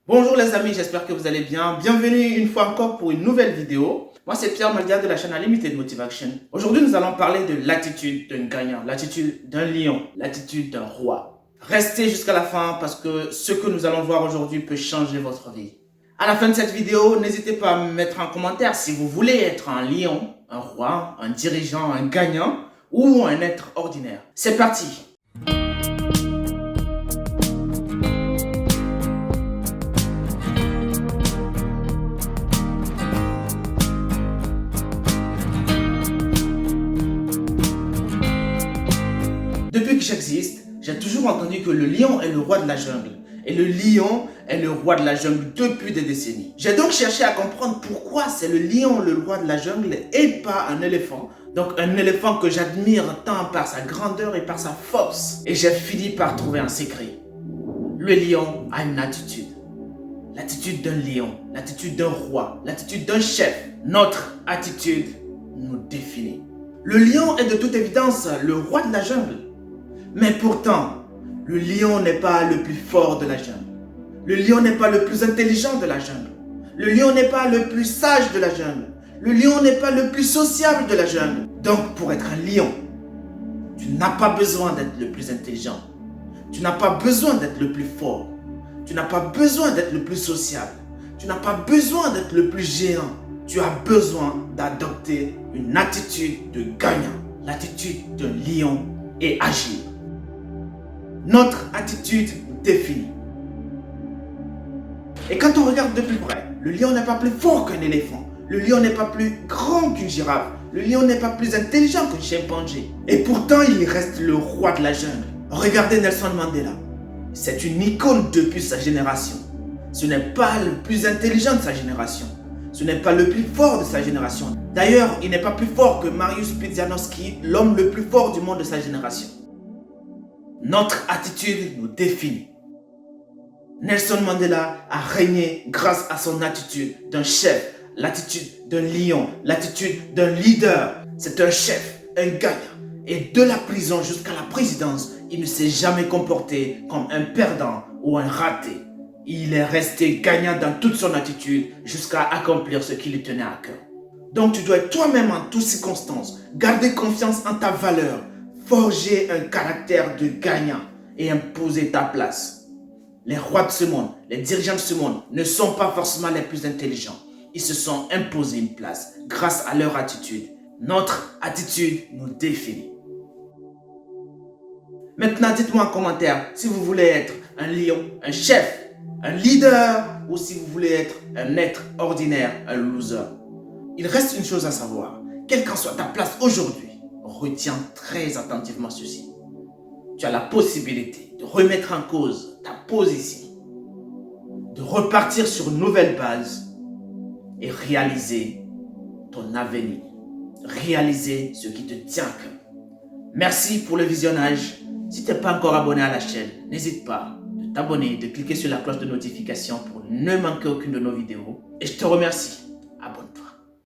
Bonjour les amis, j'espère que vous allez bien. Bienvenue une fois encore pour une nouvelle vidéo. Moi c'est Pierre Maldia de la chaîne Unlimited Motivation. Aujourd'hui nous allons parler de l'attitude d'un gagnant, l'attitude d'un lion, l'attitude d'un roi. Restez jusqu'à la fin parce que ce que nous allons voir aujourd'hui peut changer votre vie. À la fin de cette vidéo, n'hésitez pas à me mettre en commentaire si vous voulez être un lion, un roi, un dirigeant, un gagnant ou un être ordinaire. C'est parti! Depuis que j'existe, j'ai toujours entendu que le lion est le roi de la jungle. Et le lion est le roi de la jungle depuis des décennies. J'ai donc cherché à comprendre pourquoi c'est le lion le roi de la jungle et pas un éléphant. Donc un éléphant que j'admire tant par sa grandeur et par sa force. Et j'ai fini par trouver un secret. Le lion a une attitude. L'attitude d'un lion, l'attitude d'un roi, l'attitude d'un chef. Notre attitude nous définit. Le lion est de toute évidence le roi de la jungle. Mais pourtant, le lion n'est pas le plus fort de la jungle. Le lion n'est pas le plus intelligent de la jungle. Le lion n'est pas le plus sage de la jungle. Le lion n'est pas le plus sociable de la jungle. Donc, pour être un lion, tu n'as pas besoin d'être le plus intelligent. Tu n'as pas besoin d'être le plus fort. Tu n'as pas besoin d'être le plus sociable. Tu n'as pas besoin d'être le plus géant. Tu as besoin d'adopter une attitude de gagnant, l'attitude d'un lion et agir. Notre attitude définit. Et quand on regarde de plus près, le lion n'est pas plus fort qu'un éléphant. Le lion n'est pas plus grand qu'une girafe. Le lion n'est pas plus intelligent qu'un chimpanzé. Et pourtant, il reste le roi de la jungle. Regardez Nelson Mandela. C'est une icône depuis sa génération. Ce n'est pas le plus intelligent de sa génération. Ce n'est pas le plus fort de sa génération. D'ailleurs, il n'est pas plus fort que Mariusz Pudzianowski, l'homme le plus fort du monde de sa génération. Notre attitude nous définit. Nelson Mandela a régné grâce à son attitude d'un chef, l'attitude d'un lion, l'attitude d'un leader. C'est un chef, un gagnant. Et de la prison jusqu'à la présidence, il ne s'est jamais comporté comme un perdant ou un raté. Il est resté gagnant dans toute son attitude jusqu'à accomplir ce qui lui tenait à cœur. Donc tu dois être toi-même en toutes circonstances, garder confiance en ta valeur, forger un caractère de gagnant et imposer ta place. Les rois de ce monde, les dirigeants de ce monde ne sont pas forcément les plus intelligents. Ils se sont imposés une place grâce à leur attitude. Notre attitude nous définit. Maintenant, dites-moi en commentaire si vous voulez être un lion, un chef, un leader ou si vous voulez être un être ordinaire, un loser. Il reste une chose à savoir. Quelle qu'en soit ta place aujourd'hui, retiens très attentivement ceci. Tu as la possibilité de remettre en cause ta position, de repartir sur une nouvelle base et réaliser ton avenir, réaliser ce qui te tient à cœur. Merci pour le visionnage. Si tu n'es pas encore abonné à la chaîne, n'hésite pas de t'abonner, de cliquer sur la cloche de notification pour ne manquer aucune de nos vidéos. Et je te remercie.